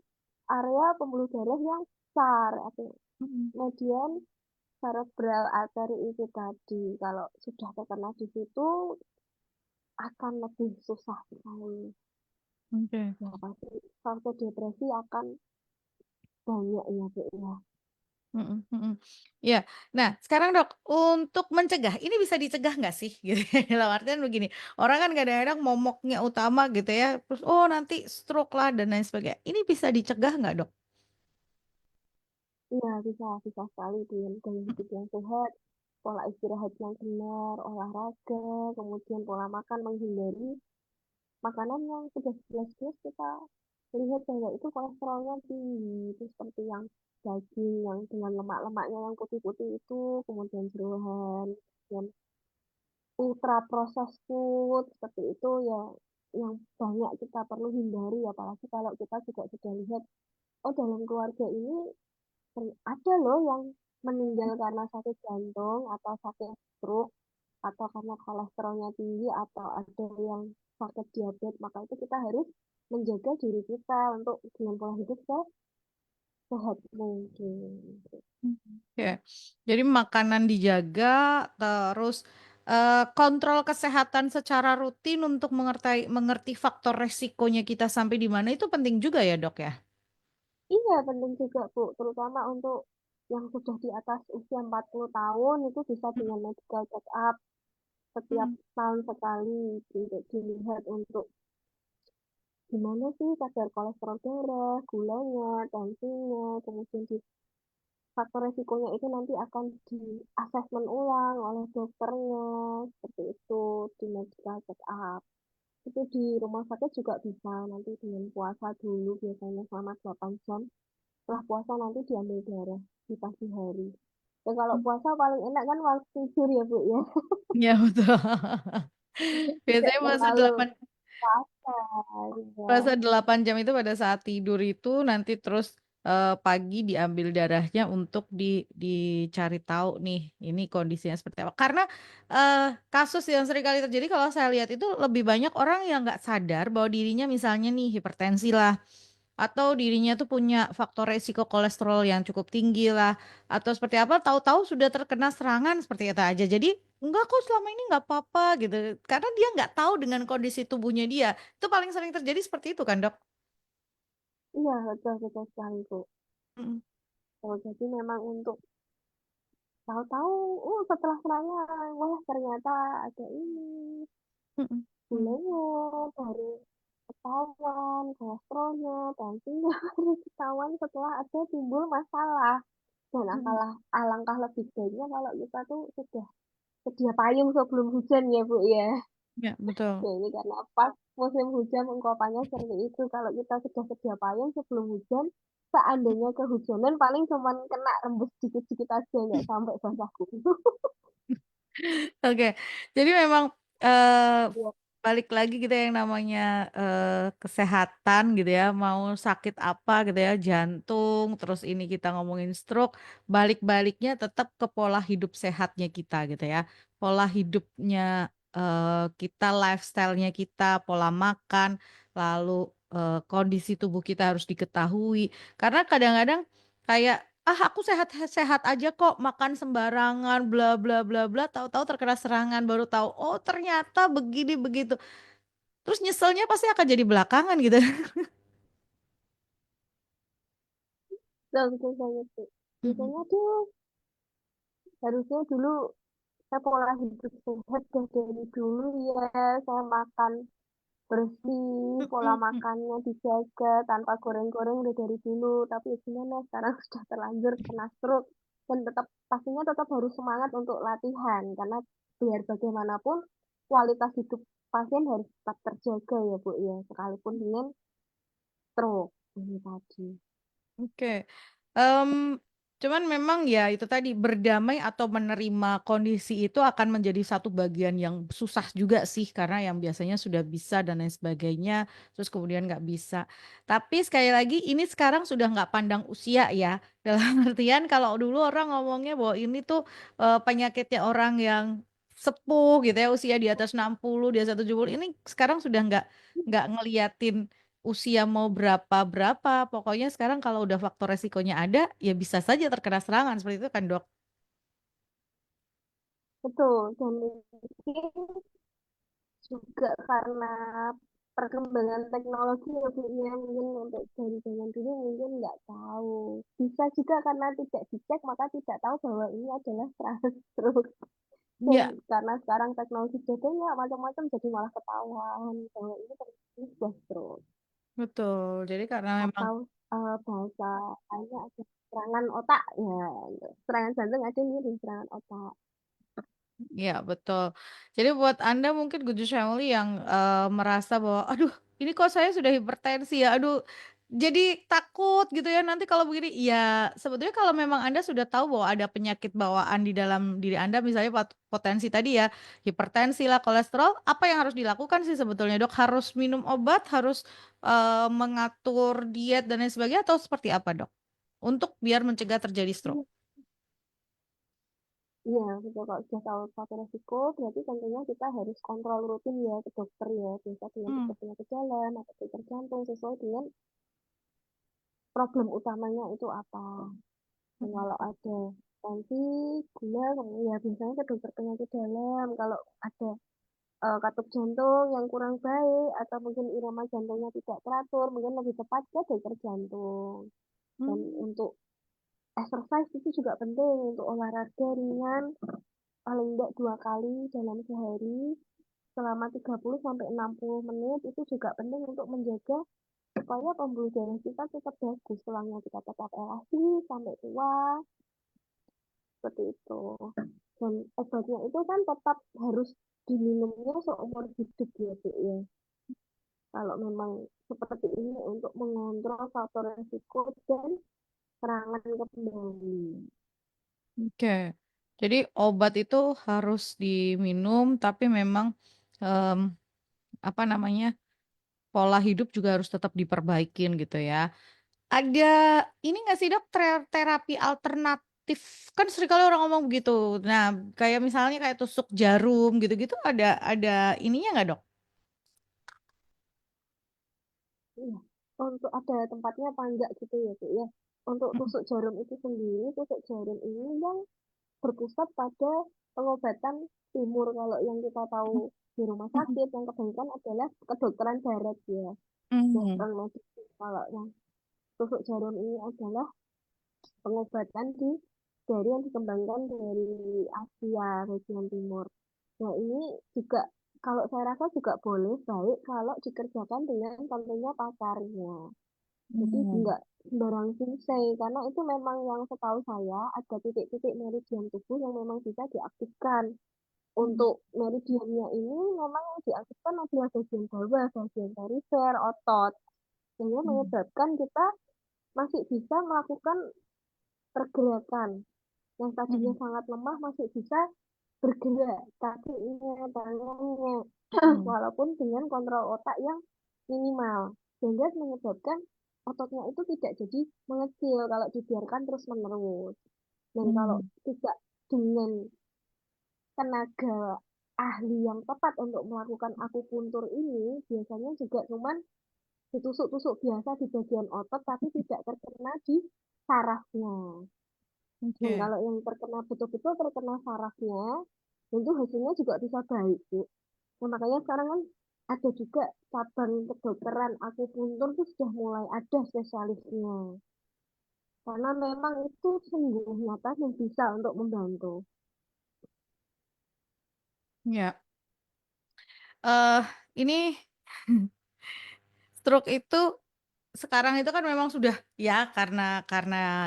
area pembuluh darah yang besar atau Mm-mm. median cerebral artery itu tadi. Kalau sudah terkena di situ akan lebih susah sekali. Oke. Ya pasti faktor depresi akan banyak ya Bu ya. Mm-mm, mm-mm. Ya, nah sekarang dok, untuk mencegah, ini bisa dicegah nggak sih? Gitu. Dalam artian begini, orang kan kadang-kadang momoknya utama gitu ya, terus oh nanti stroke lah dan lain sebagainya. Ini bisa dicegah nggak dok? Iya bisa bisa sekali dengan gaya hidup yang sehat, pola istirahat yang benar, olahraga, kemudian pola makan menghindari makanan yang sudah jelas-jelas kita lihat bahwa itu kolesterolnya tinggi, itu seperti yang daging yang dengan lemak-lemaknya yang putih-putih itu, kemudian jeroan, kemudian ultra processed food seperti itu ya yang banyak kita perlu hindari apalagi kalau kita juga sudah lihat oh dalam keluarga ini ada loh yang meninggal karena sakit jantung atau sakit stroke atau karena kolesterolnya tinggi atau ada yang sakit diabetes maka itu kita harus menjaga diri kita untuk dengan pola hidup sehat mungkin. Ya, jadi makanan dijaga, terus kontrol kesehatan secara rutin untuk mengerti faktor resikonya kita sampai di mana itu penting juga ya dok ya? Iya, penting juga, Bu. Terutama untuk yang sudah di atas usia 40 tahun itu bisa dengan medical check up setiap Mm-mm. tahun sekali untuk dilihat untuk gimana sih kadar kolesterol darah, gulanya, tensinya, kemudian faktor resikonya itu nanti akan di asesmen ulang oleh dokternya, seperti itu, di medical check up. Itu di rumah sakit juga bisa, nanti dengan puasa dulu biasanya selama 8 jam. Setelah puasa nanti diambil darah di pagi hari. Ya kalau puasa paling enak kan waktu tidur ya Bu ya. Ya betul. Tidak Biasanya puasa terlalu 8 kasar puasa ya. 8 jam itu pada saat tidur itu nanti terus pagi diambil darahnya untuk dicari tahu nih ini kondisinya seperti apa. Karena kasus yang sering kali terjadi kalau saya lihat itu lebih banyak orang yang nggak sadar bahwa dirinya misalnya nih hipertensi lah atau dirinya tuh punya faktor resiko kolesterol yang cukup tinggi lah atau seperti apa tahu-tahu sudah terkena serangan seperti itu aja. Jadi enggak kok selama ini nggak apa-apa gitu. Karena dia nggak tahu dengan kondisi tubuhnya dia. Itu paling sering terjadi seperti itu kan, Dok? Iya, betul betul sekali Bu. Mm, Oh, jadi memang untuk tahu-tahu, setelah serangan, wah ternyata ada ini, mm, mm, gulanya baru ketahuan, kolesterolnya, tensinya baru ketahuan setelah ada timbul masalah. Dan mm. alangkah lebih baiknya kalau kita tuh sudah sedia payung sebelum hujan ya Bu ya. Ya, betul. Ya ini karena pas musim hujan ungkapannya seperti itu. Kalau kita sudah sedia payung sebelum hujan, seandainya kehujanan paling cuman kena rembes dikit-dikit aja, nggak sampai basah kuyup. Oke, jadi memang eh, Ya, balik lagi gitu ya yang namanya kesehatan gitu ya, mau sakit apa gitu ya, jantung, terus ini kita ngomongin stroke, balik-baliknya tetap ke pola hidup sehatnya kita gitu ya, pola hidupnya kita, lifestyle-nya kita, pola makan, lalu kondisi tubuh kita harus diketahui, karena kadang-kadang kayak aku sehat-sehat aja kok, makan sembarangan, bla bla bla bla, tahu-tahu terkena serangan, baru tahu, oh ternyata begini begitu. Terus nyeselnya pasti akan jadi belakangan gitu. betul betul banget tuh. Mm-mm. Biasanya tuh harusnya dulu saya pola hidup sehat dari dulu ya. Saya makan bersih, pola Mm-mm. makannya dijaga tanpa goreng-goreng udah dari dulu. Tapi ya gimana sekarang sudah terlanjur kena stroke dan pastinya tetap harus semangat untuk latihan karena biar bagaimanapun kualitas hidup pasien harus tetap terjaga ya Bu ya sekalipun dengan stroke ini tadi. Oke. Em, Cuman memang ya itu tadi berdamai atau menerima kondisi itu akan menjadi satu bagian yang susah juga sih karena yang biasanya sudah bisa dan lain sebagainya terus kemudian nggak bisa. Tapi sekali lagi ini sekarang sudah nggak pandang usia ya. Dalam artian kalau dulu orang ngomongnya bahwa ini tuh penyakitnya orang yang sepuh gitu ya usia di atas 60 di atas 70 ini sekarang sudah nggak ngeliatin usia mau berapa-berapa. Pokoknya sekarang kalau udah faktor resikonya ada, ya bisa saja terkena serangan seperti itu kan, Dok? Betul, dan mungkin juga karena perkembangan teknologi ya Bu ya, mungkin untuk dari zaman dulu mungkin nggak tahu. Bisa juga karena tidak dicek maka tidak tahu bahwa ini adalah stroke. Dan Ya, karena sekarang teknologi jadinya macam-macam jadi malah ketahuan bahwa ini sudah stroke. betul. Jadi karena memang Atau bahasa lainnya ada serangan otak ya. Serangan jantung ada ini di serangan otak. ya, betul. Jadi buat Anda mungkin Good News Family yang merasa bahwa, aduh, ini kok saya sudah hipertensi ya, aduh, jadi takut gitu ya nanti kalau begini. Ya, sebetulnya kalau memang Anda sudah tahu bahwa ada penyakit bawaan di dalam diri Anda, misalnya potensi tadi ya, hipertensi lah, kolesterol, apa yang harus dilakukan sih sebetulnya, Dok? Harus minum obat, harus mengatur diet dan lain sebagainya, atau seperti apa, Dok? Untuk biar mencegah terjadi stroke. Iya, betul. Kalau sudah tahu satu resiko, berarti tentunya kita harus kontrol rutin ya ke dokter ya. Biasa dengan Hmm. dokter penyakit jalan atau dokter jantung sesuai dengan problem utamanya itu apa. Dan kalau ada tensi, gula, ya biasanya ke dokter penyakit dalam. Kalau ada katup jantung yang kurang baik atau mungkin irama jantungnya tidak teratur, mungkin lebih tepat ke dokter jantung. Dan Hmm. untuk exercise itu juga penting untuk olahraga ringan paling enggak 2 kali dalam sehari selama 30 sampai 60 menit itu juga penting untuk menjaga supaya pembuluh darah kita tetap bagus, tulangnya kita tetap elastis sampai tua, seperti itu. Dan obatnya itu kan tetap harus diminumnya seumur hidup ya, Bu ya. Kalau memang seperti ini untuk mengontrol faktor resiko dan serangan kembali. Oke. Jadi obat itu harus diminum, tapi memang em, apa namanya, pola hidup juga harus tetap diperbaikin gitu ya. Ada ini nggak sih dok, terapi alternatif? Kan seringkali orang ngomong begitu. Nah, kayak misalnya kayak tusuk jarum gitu-gitu, ada ininya nggak dok? Iya. Untuk ada tempatnya apa enggak gitu ya, Bu ya. Untuk Mm, tusuk jarum itu sendiri, tusuk jarum ini yang berpusat pada pengobatan timur. Kalau yang kita tahu di rumah mm, sakit, yang kebanyakan adalah kedokteran barat ya, mm, western medicine. Kalau yang tusuk jarum ini adalah pengobatan dari yang dikembangkan dari Asia bagian timur. Nah, ini juga kalau saya rasa juga boleh baik kalau dikerjakan dengan tentunya pacarnya. Jadi mm, enggak sembarang selesai karena itu memang yang setahu saya ada titik-titik meridian tubuh yang memang bisa diaktifkan. mm, Untuk meridiannya ini memang yang diaktifkan adalah bagian bawah, bagian perifer, otot. Sehingga mm, menyebabkan kita masih bisa melakukan pergerakan yang tadinya mm, sangat lemah masih bisa bergerak kakinya, tangannya, mm, walaupun dengan kontrol otak yang minimal, sehingga menyebabkan ototnya itu tidak jadi mengecil kalau dibiarkan terus-menerus. Dan kalau mm, tidak dengan tenaga ahli yang tepat untuk melakukan akupuntur ini, biasanya juga cuman ditusuk-tusuk biasa di bagian otot, tapi tidak terkena di sarafnya. Dan oke. kalau yang terkena betul-betul terkena sarafnya, tentu hasilnya juga bisa baik, Bu. Nah, makanya sekarang kan ada juga cabang kedokteran akupuntur itu sudah mulai ada spesialisnya. Karena memang itu sungguh nyata dan bisa untuk membantu. Ya, ini stroke itu sekarang itu kan memang sudah ya karena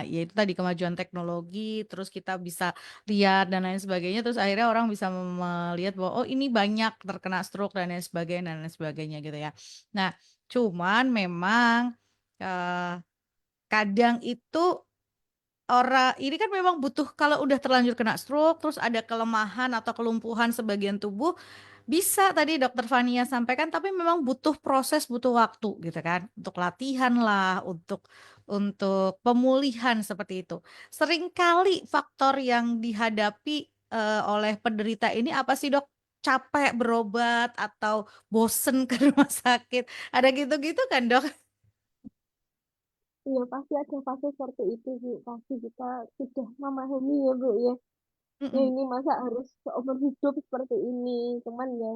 ya itu tadi kemajuan teknologi, terus kita bisa lihat dan lain sebagainya, terus akhirnya orang bisa melihat bahwa oh ini banyak terkena stroke dan lain sebagainya gitu ya. Nah, cuman memang eh, kadang itu orang ini kan memang butuh kalau udah terlanjur kena stroke, terus ada kelemahan atau kelumpuhan sebagian tubuh, bisa tadi dokter Fania sampaikan, tapi memang butuh proses, butuh waktu gitu kan, untuk latihan lah, untuk pemulihan seperti itu. Seringkali faktor yang dihadapi oleh penderita ini apa sih dok? Capek berobat atau bosen ke rumah sakit? Ada gitu-gitu kan dok? Iya, pasti ada fase seperti itu, Bu. Pasti kita sudah memahami ya, Bu, ya. Ya Mm-mm. ini masa harus seumur hidup seperti ini. Cuman ya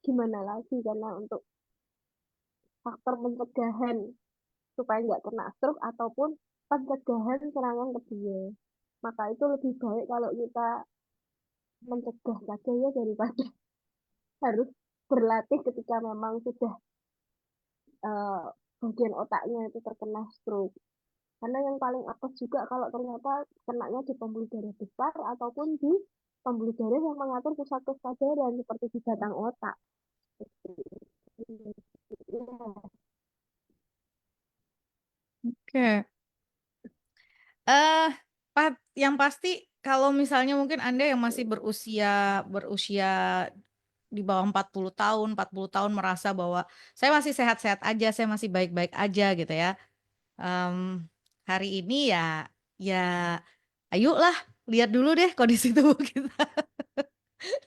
gimana lagi karena untuk faktor pencegahan supaya nggak kena stroke ataupun pencegahan serangan kedua. Maka itu lebih baik kalau kita mencegah saja ya daripada harus berlatih ketika memang sudah eh, bagian otaknya itu terkena stroke. Karena yang paling apes juga kalau ternyata kenanya di pembuluh darah besar ataupun di pembuluh darah yang mengatur pusat kesadaran seperti di batang otak. Ya, Oke. Yang pasti kalau misalnya mungkin Anda yang masih berusia berusia di bawah 40 tahun, 40 tahun merasa bahwa saya masih sehat-sehat aja, saya masih baik-baik aja gitu ya. Em, Hari ini ya ayolah lihat dulu deh kondisi tubuh kita.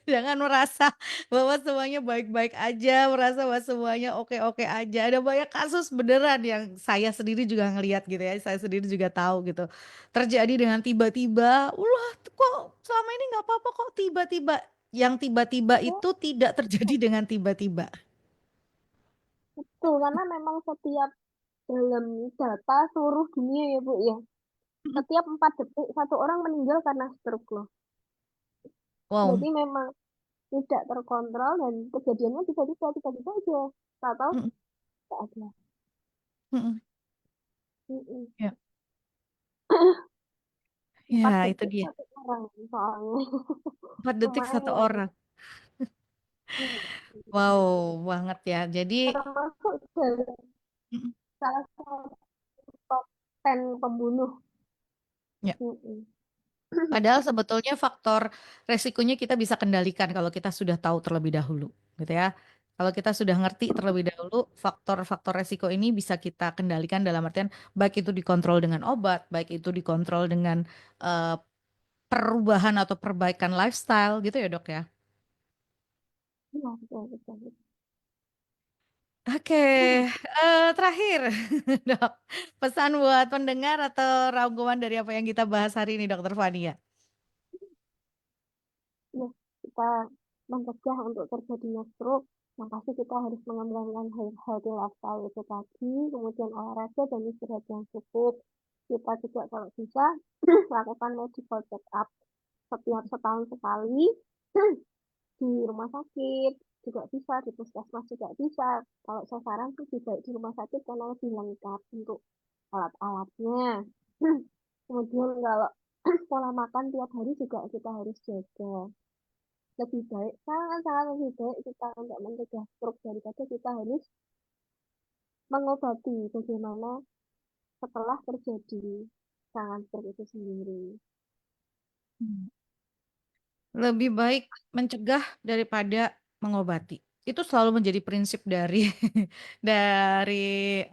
Jangan merasa bahwa semuanya baik-baik aja, merasa bahwa semuanya oke-oke aja. Ada banyak kasus beneran yang saya sendiri juga ngelihat gitu ya, saya sendiri juga tahu gitu. Terjadi dengan tiba-tiba, ulah kok selama ini nggak apa-apa kok tiba-tiba. Yang tiba-tiba itu itu tidak terjadi dengan tiba-tiba. betul karena memang setiap dalam data seluruh dunia ya Bu ya, setiap 4 detik satu orang meninggal karena stroke loh. Wow. Jadi memang tidak terkontrol dan kejadiannya bisa-bisa tiba-tiba aja. Tak tahu Mm, tak ada. Mm-mm. Mm-mm. Ya, 4 ya itu detik dia. 1 orang soalnya. 4 detik satu Lumayan. orang. Hmm. Wow, banget ya. Jadi, Termasuk dari mm-mm. salah satu top 10 pembunuh. Ya. Mm-mm. Padahal sebetulnya faktor resikonya kita bisa kendalikan kalau kita sudah tahu terlebih dahulu, gitu ya. Kalau kita sudah ngerti terlebih dahulu, faktor-faktor resiko ini bisa kita kendalikan dalam artian baik itu dikontrol dengan obat, baik itu dikontrol dengan eh, perubahan atau perbaikan lifestyle, gitu ya dok ya. Iya, betul, betul, betul. Oke, terakhir dok, pesan buat pendengar atau rangkuman dari apa yang kita bahas hari ini, dokter Fania. Ya, kita mencegah untuk terjadinya stroke, yang pasti kita harus mengembangkan healthy lifestyle itu tadi, kemudian olahraga dan istirahat yang cukup. Kita juga kalau bisa lakukan medical check up setiap setahun sekali di rumah sakit juga bisa, di puskesmas juga bisa. Kalau saya saran sih juga di rumah sakit karena lebih lengkap untuk alat-alatnya. Kemudian kalau pola makan tiap hari juga kita harus jaga. Lebih baik, sangat-sangat lebih baik kita untuk mencegah stroke daripada kita harus mengobati bagaimana setelah terjadi serangan stroke itu sendiri. Lebih baik mencegah daripada mengobati. Itu selalu menjadi prinsip dari dari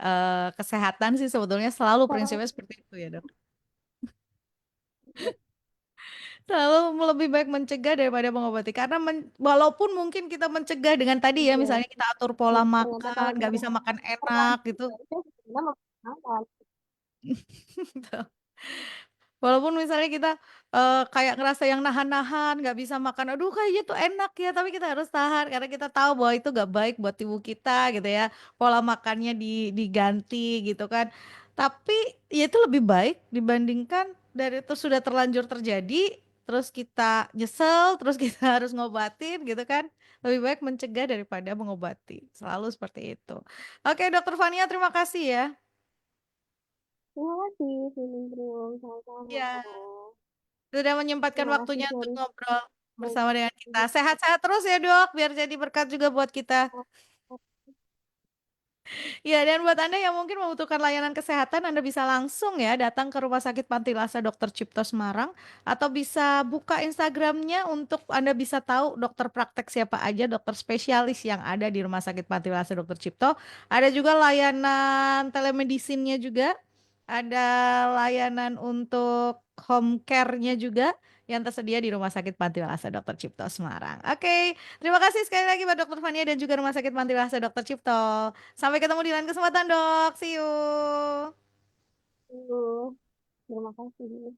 kesehatan sih sebetulnya selalu prinsipnya seperti itu ya dok. Selalu lebih baik mencegah daripada mengobati karena walaupun mungkin kita mencegah dengan tadi ya Iya, misalnya kita atur pola ternyata makan, kalau nggak kita bisa makan enak terlanjur gitu. ya itu sebenarnya mempermalukan. Walaupun misalnya kita kayak ngerasa yang nahan-nahan, nggak bisa makan, aduh kayaknya tuh enak ya, tapi kita harus tahan karena kita tahu bahwa itu nggak baik buat tubuh kita gitu ya. Pola makannya diganti gitu kan. Tapi ya itu lebih baik dibandingkan dari itu sudah terlanjur terjadi, terus kita nyesel, terus kita harus ngobatin gitu kan. Lebih baik mencegah daripada mengobati. Selalu seperti itu. Oke, Dokter Fania, terima kasih ya. Terima kasih, Sinindrum. Sama-sama. Ya. Sudah menyempatkan Terima kasih waktunya untuk dari ngobrol bersama dengan kita. Sehat-sehat terus ya dok, biar jadi berkat juga buat kita. Ya, dan buat Anda yang mungkin membutuhkan layanan kesehatan, Anda bisa langsung ya datang ke Rumah Sakit Pantilasa Dr. Cipto Semarang atau bisa buka Instagramnya untuk Anda bisa tahu dokter praktek siapa aja, dokter spesialis yang ada di Rumah Sakit Pantilasa Dr. Cipto. Ada juga layanan telemedicine-nya juga, ada layanan untuk home care-nya juga yang tersedia di Rumah Sakit Pantiwasa Dr. Cipto Semarang. Oke, terima kasih sekali lagi Pak Dr. Fania dan juga Rumah Sakit Pantiwasa Dr. Cipto. Sampai ketemu di lain kesempatan, Dok. See you. Terima kasih.